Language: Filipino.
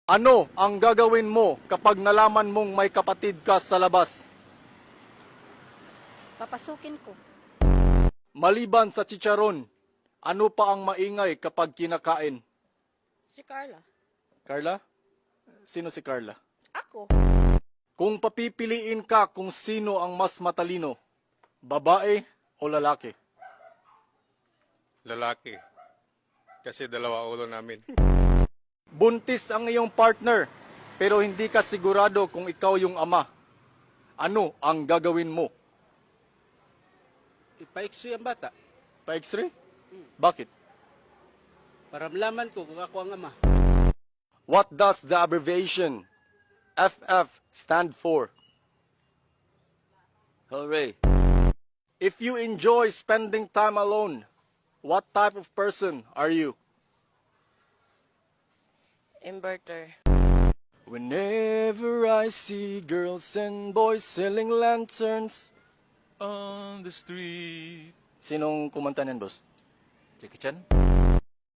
Ano ang gagawin mo kapag nalaman mong may kapatid ka sa labas? Papasukin ko. Maliban sa chicharon, ano pa ang maingay kapag kinakain? Si Carla. Carla? Sino si Carla? Ako. Kung papipiliin ka kung sino ang mas matalino, babae o lalaki? Lalaki. Kasi dalawa ulo namin. Buntis ang iyong partner, pero hindi ka sigurado kung ikaw yung ama. Ano ang gagawin mo? Ipa-x-ray ang bata Pa-x-ray? Bakit? para malaman ko kung ako ang ama. What does the abbreviation FF stand for? Hooray. If you enjoy spending time alone, what type of person are you? Inverter. Whenever I see girls and boys selling lanterns. On the street. Sinong kumanta niyan, boss? Jackie Chan?